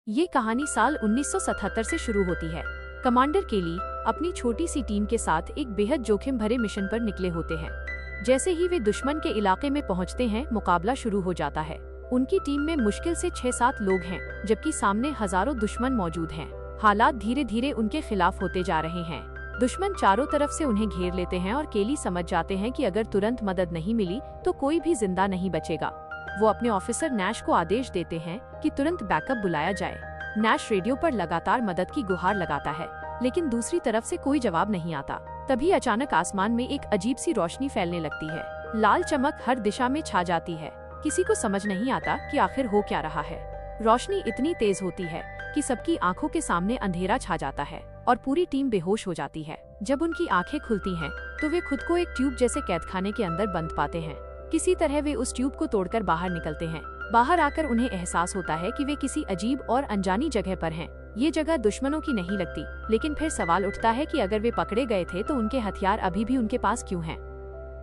ये कहानी साल 1977 से शुरू होती है। कमांडर केली अपनी छोटी सी टीम के साथ एक बेहद जोखिम भरे मिशन पर निकले होते हैं। जैसे ही वे दुश्मन के इलाके में पहुंचते हैं, मुकाबला शुरू हो जाता है। उनकी टीम में मुश्किल से 6-7 लोग हैं, जबकि सामने हजारों दुश्मन मौजूद हैं। हालात धीरे धीरे उनके खिलाफ होते जा रहे हैं। दुश्मन चारों तरफ से उन्हें घेर लेते हैं और केली समझ जाते हैं कि अगर तुरंत मदद नहीं मिली तो कोई भी जिंदा नहीं बचेगा। वो अपने ऑफिसर नैश को आदेश देते हैं कि तुरंत बैकअप बुलाया जाए। नैश रेडियो पर लगातार मदद की गुहार लगाता है, लेकिन दूसरी तरफ से कोई जवाब नहीं आता। तभी अचानक आसमान में एक अजीब सी रोशनी फैलने लगती है। लाल चमक हर दिशा में छा जाती है। किसी को समझ नहीं आता कि आखिर हो क्या रहा है। रोशनी इतनी तेज होती है कि सबकी आंखों के सामने अंधेरा छा जाता है और पूरी टीम बेहोश हो जाती है। जब उनकी आंखें खुलती हैं, तो वे खुद को एक ट्यूब जैसे कैदखाने के अंदर बंद पाते हैं। किसी तरह वे उस ट्यूब को तोड़कर बाहर निकलते हैं। बाहर आकर उन्हें एहसास होता है कि वे किसी अजीब और अनजानी जगह पर हैं। ये जगह दुश्मनों की नहीं लगती, लेकिन फिर सवाल उठता है कि अगर वे पकड़े गए थे तो उनके हथियार अभी भी उनके पास क्यों हैं?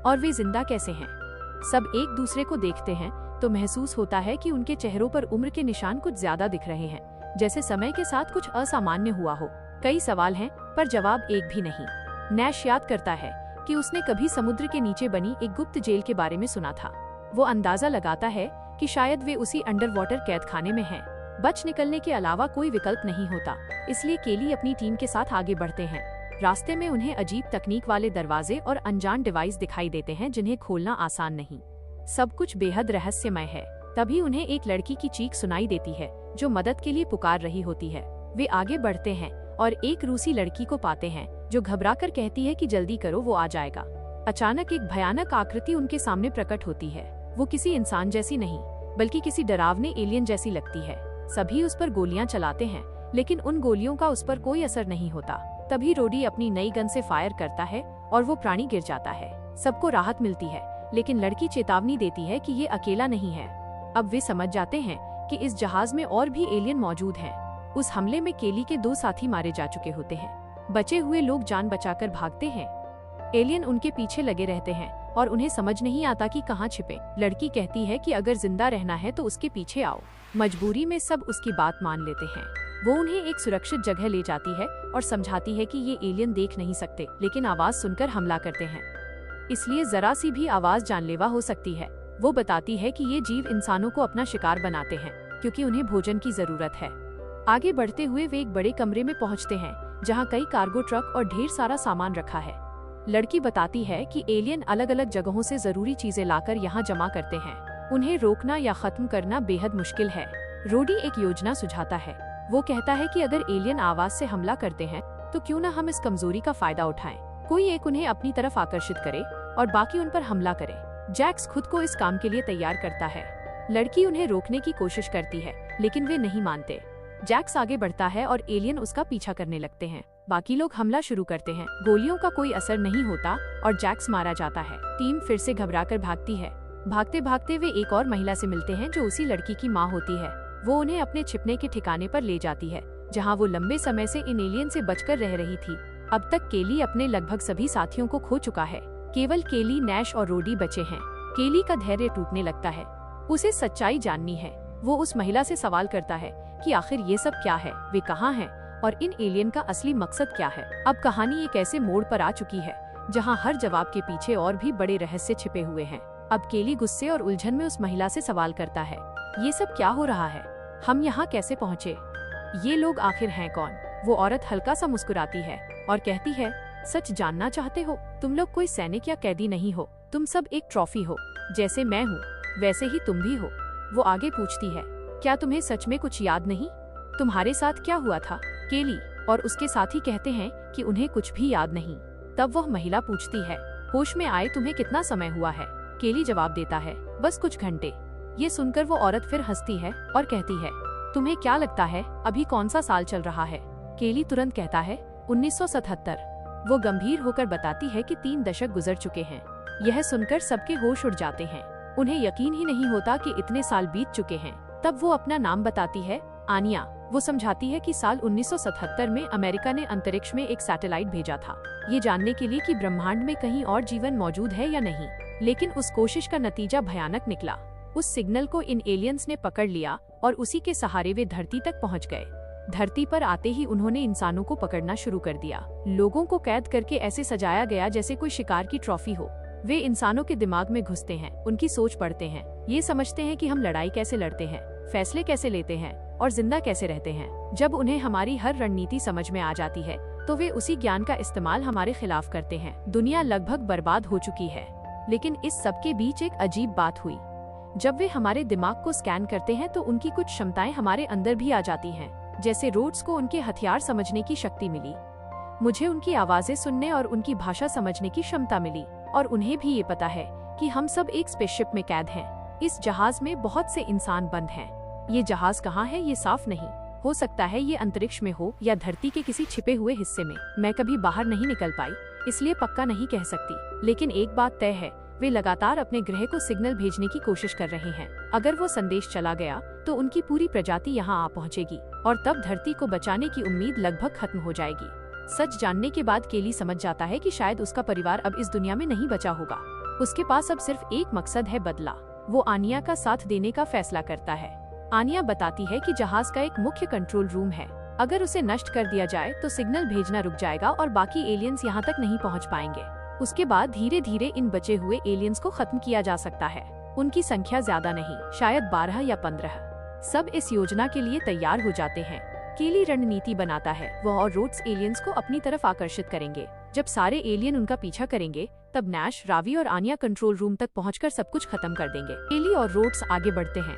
और वे जिंदा कैसे हैं? सब एक दूसरे को देखते हैं तो महसूस होता है कि उनके चेहरों पर उम्र के निशान कुछ ज्यादा दिख रहे हैं, जैसे समय के साथ कुछ असामान्य हुआ हो। कई सवाल हैं, पर जवाब एक भी नहीं। नैश याद करता है कि उसने कभी समुद्र के नीचे बनी एक गुप्त जेल के बारे में सुना था। वो अंदाजा लगाता है कि शायद वे उसी अंडर वाटर कैद खाने में हैं। बच निकलने के अलावा कोई विकल्प नहीं होता, इसलिए केली अपनी टीम के साथ आगे बढ़ते हैं। रास्ते में उन्हें अजीब तकनीक वाले दरवाजे और अनजान डिवाइस दिखाई देते हैं, जिन्हें खोलना आसान नहीं। सब कुछ बेहद रहस्यमय है। तभी उन्हें एक लड़की की चीख सुनाई देती है, जो मदद के लिए पुकार रही होती है। वे आगे बढ़ते हैं और एक रूसी लड़की को पाते हैं, जो घबराकर कहती है कि जल्दी करो, वो आ जाएगा। अचानक एक भयानक आकृति उनके सामने प्रकट होती है। वो किसी इंसान जैसी नहीं, बल्कि किसी डरावने एलियन जैसी लगती है। सभी उस पर गोलियां चलाते हैं, लेकिन उन गोलियों का उस पर कोई असर नहीं होता। तभी रोडी अपनी नई गन से फायर करता है और वो प्राणी गिर जाता है। सबको राहत मिलती है, लेकिन लड़की चेतावनी देती है कि ये अकेला नहीं है। अब वे समझ जाते हैं कि इस जहाज में और भी एलियन मौजूद हैं। उस हमले में केली के 2 साथी मारे जा चुके होते हैं। बचे हुए लोग जान बचाकर भागते हैं। एलियन उनके पीछे लगे रहते हैं और उन्हें समझ नहीं आता कि कहाँ छिपे। लड़की कहती है कि अगर जिंदा रहना है तो उसके पीछे आओ। मजबूरी में सब उसकी बात मान लेते हैं। वो उन्हें एक सुरक्षित जगह ले जाती है और समझाती है कि ये एलियन देख नहीं सकते, लेकिन आवाज सुनकर हमला करते हैं, इसलिए जरा सी भी आवाज जानलेवा हो सकती है। वो बताती है कि ये जीव इंसानों को अपना शिकार बनाते हैं, क्योंकि उन्हें भोजन की जरूरत है। आगे बढ़ते हुए वे एक बड़े कमरे में पहुंचते हैं, जहां कई कार्गो ट्रक और ढेर सारा सामान रखा है। लड़की बताती है कि एलियन अलग अलग जगहों से जरूरी चीजें लाकर यहाँ जमा करते हैं। उन्हें रोकना या खत्म करना बेहद मुश्किल है। रोडी एक योजना सुझाता है। वो कहता है कि अगर एलियन आवाज से हमला करते हैं तो क्यों न हम इस कमजोरी का फायदा उठाएं। कोई एक उन्हें अपनी तरफ आकर्षित करे और बाकी उन पर हमला करे। जैक्स खुद को इस काम के लिए तैयार करता है। लड़की उन्हें रोकने की कोशिश करती है, लेकिन वे नहीं मानते। जैक्स आगे बढ़ता है और एलियन उसका पीछा करने लगते हैं। बाकी लोग हमला शुरू करते हैं। गोलियों का कोई असर नहीं होता और जैक्स मारा जाता है। टीम फिर से घबराकर भागती है। भागते भागते वे एक और महिला से मिलते हैं, जो उसी लड़की की माँ होती है। वो उन्हें अपने छिपने के ठिकाने पर ले जाती है, जहाँ वो लंबे समय से इन एलियन से बचकर रह रही थी। अब तक केली अपने लगभग सभी साथियों को खो चुका है। केवल केली, नैश और रोडी बचे हैं। केली का धैर्य टूटने लगता है। उसे सच्चाई जाननी है। वो उस महिला से सवाल करता है कि आखिर ये सब क्या है, वे कहाँ हैं और इन एलियन का असली मकसद क्या है। अब कहानी एक ऐसे मोड़ पर आ चुकी है जहाँ हर जवाब के पीछे और भी बड़े रहस्य छिपे हुए हैं। अब केली गुस्से और उलझन में उस महिला से सवाल करता है, ये सब क्या हो रहा है? हम यहाँ कैसे पहुँचे? ये लोग आखिर हैं कौन? वो औरत हल्का सा मुस्कुराती है और कहती है, सच जानना चाहते हो? तुम लोग कोई सैनिक या कैदी नहीं हो। तुम सब एक ट्रॉफी हो। जैसे मैं हूँ वैसे ही तुम भी हो। वो आगे पूछती है, क्या तुम्हें सच में कुछ याद नहीं? तुम्हारे साथ क्या हुआ था? केली और उसके साथी कहते हैं कि उन्हें कुछ भी याद नहीं। तब वह महिला पूछती है, होश में आए तुम्हें कितना समय हुआ है? केली जवाब देता है, बस कुछ घंटे। ये सुनकर वो औरत फिर हंसती है और कहती है, तुम्हें क्या लगता है अभी कौन सा साल चल रहा है? केली तुरंत कहता है, 1977। वो गंभीर होकर बताती है कि 3 दशक गुजर चुके हैं। यह सुनकर सबके होश उड़ जाते हैं। उन्हें यकीन ही नहीं होता कि इतने साल बीत चुके हैं। तब वो अपना नाम बताती है, आनिया। वो समझाती है कि साल 1977 में अमेरिका ने अंतरिक्ष में एक सैटेलाइट भेजा था, ये जानने के लिए कि ब्रह्मांड में कहीं और जीवन मौजूद है या नहीं। लेकिन उस कोशिश का नतीजा भयानक निकला। उस सिग्नल को इन एलियंस ने पकड़ लिया और उसी के सहारे वे धरती तक पहुंच गए। धरती पर आते ही उन्होंने इंसानों को पकड़ना शुरू कर दिया। लोगों को कैद करके ऐसे सजाया गया जैसे कोई शिकार की ट्रॉफी हो। वे इंसानों के दिमाग में घुसते हैं, उनकी सोच पढ़ते हैं, ये समझते हैं कि हम लड़ाई कैसे लड़ते हैं, फैसले कैसे लेते हैं और जिंदा कैसे रहते हैं। जब उन्हें हमारी हर रणनीति समझ में आ जाती है तो वे उसी ज्ञान का इस्तेमाल हमारे खिलाफ करते हैं। दुनिया लगभग बर्बाद हो चुकी है, लेकिन इस सब के बीच एक अजीब बात हुई। जब वे हमारे दिमाग को स्कैन करते हैं तो उनकी कुछ क्षमताएं हमारे अंदर भी आ जाती हैं। जैसे रोड्स को उनके हथियार समझने की शक्ति मिली, मुझे उनकी आवाजें सुनने और उनकी भाषा समझने की क्षमता मिली, और उन्हें भी ये पता है कि हम सब एक स्पेसशिप में कैद हैं। इस जहाज में बहुत से इंसान बंद हैं। ये जहाज कहाँ है ये साफ नहीं, हो सकता है ये अंतरिक्ष में हो या धरती के किसी छिपे हुए हिस्से में। मैं कभी बाहर नहीं निकल पाई, इसलिए पक्का नहीं कह सकती, लेकिन एक बात तय है, वे लगातार अपने ग्रह को सिग्नल भेजने की कोशिश कर रहे हैं। अगर वो संदेश चला गया तो उनकी पूरी प्रजाति यहाँ आ पहुँचेगी और तब धरती को बचाने की उम्मीद लगभग खत्म हो जाएगी। सच जानने के बाद केली समझ जाता है कि शायद उसका परिवार अब इस दुनिया में नहीं बचा होगा। उसके पास अब सिर्फ एक मकसद है, बदला। वो आनिया का साथ देने का फैसला करता है। आनिया बताती है कि जहाज का एक मुख्य कंट्रोल रूम है, अगर उसे नष्ट कर दिया जाए तो सिग्नल भेजना रुक जाएगा और बाकी एलियंस यहाँ तक नहीं पहुँच पाएंगे। उसके बाद धीरे धीरे इन बचे हुए एलियंस को खत्म किया जा सकता है। उनकी संख्या ज्यादा नहीं, शायद 12 या 15। सब इस योजना के लिए तैयार हो जाते हैं। केली रणनीति बनाता है, वह और रोड्स एलियंस को अपनी तरफ आकर्षित करेंगे। जब सारे एलियन उनका पीछा करेंगे तब नैश, रावी और आनिया कंट्रोल रूम तक पहुंचकर सब कुछ खत्म कर देंगे। केली और रोड्स आगे बढ़ते हैं,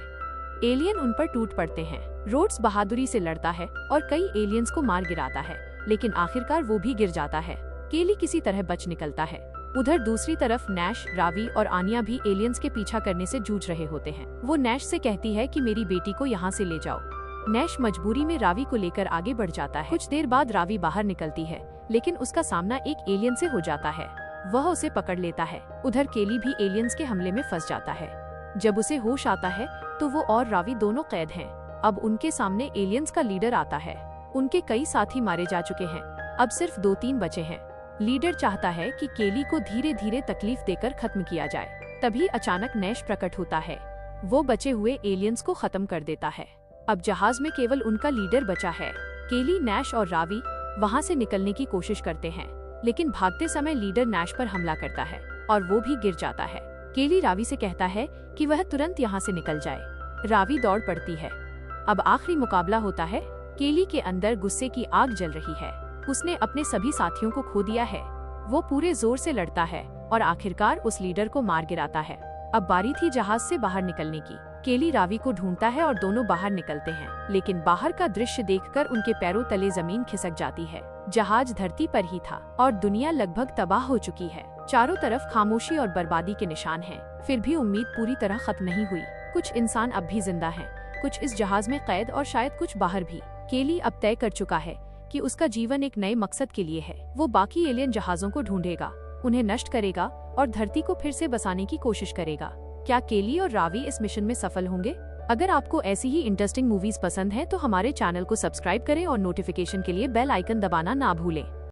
एलियन उन पर टूट पड़ते हैं। रोड्स बहादुरी से लड़ता है और कई एलियंस को मार गिराता है, लेकिन आखिरकार वो भी गिर जाता है। केली किसी तरह बच निकलता है। उधर दूसरी तरफ नैश, रावी और आनिया भी एलियंस के पीछा करने से जूझ रहे होते हैं। वो नैश से कहती है कि मेरी बेटी को यहाँ से ले जाओ। नैश मजबूरी में रावी को लेकर आगे बढ़ जाता है। कुछ देर बाद रावी बाहर निकलती है, लेकिन उसका सामना एक एलियन से हो जाता है। वह उसे पकड़ लेता है। उधर केली भी एलियंस के हमले में फंस जाता है। जब उसे होश आता है तो वो और रावी दोनों कैद हैं। अब उनके सामने एलियंस का लीडर आता है। उनके कई साथी मारे जा चुके हैं, अब सिर्फ 2-3 बचे हैं। लीडर चाहता है कि केली को धीरे धीरे तकलीफ देकर खत्म किया जाए। तभी अचानक नैश प्रकट होता है। वो बचे हुए एलियंस को खत्म कर देता है। अब जहाज में केवल उनका लीडर बचा है। केली, नैश और रावी वहाँ से निकलने की कोशिश करते हैं, लेकिन भागते समय लीडर नैश पर हमला करता है और वो भी गिर जाता है। केली रावी से कहता है कि वह तुरंत यहाँ से निकल जाए। रावी दौड़ पड़ती है। अब आखिरी मुकाबला होता है। केली के अंदर गुस्से की आग जल रही है। उसने अपने सभी साथियों को खो दिया है। वो पूरे जोर से लड़ता है और आखिरकार उस लीडर को मार गिराता है। अब बारी थी जहाज से बाहर निकलने की। केली रावी को ढूंढता है और दोनों बाहर निकलते हैं, लेकिन बाहर का दृश्य देखकर उनके पैरों तले जमीन खिसक जाती है। जहाज धरती पर ही था और दुनिया लगभग तबाह हो चुकी है। चारों तरफ खामोशी और बर्बादी के निशान हैं। फिर भी उम्मीद पूरी तरह खत्म नहीं हुई। कुछ इंसान अब भी जिंदा हैं, कुछ इस जहाज में कैद और शायद कुछ बाहर भी। केली अब तय कर चुका है कि उसका जीवन एक नए मकसद के लिए है। वो बाकी एलियन जहाजों को ढूंढेगा, उन्हें नष्ट करेगा और धरती को फिर से बसाने की कोशिश करेगा। क्या केली और रावी इस मिशन में सफल होंगे? अगर आपको ऐसी ही इंटरेस्टिंग मूवीज पसंद है तो हमारे चैनल को सब्सक्राइब करें और नोटिफिकेशन के लिए बेल आइकन दबाना ना भूलें।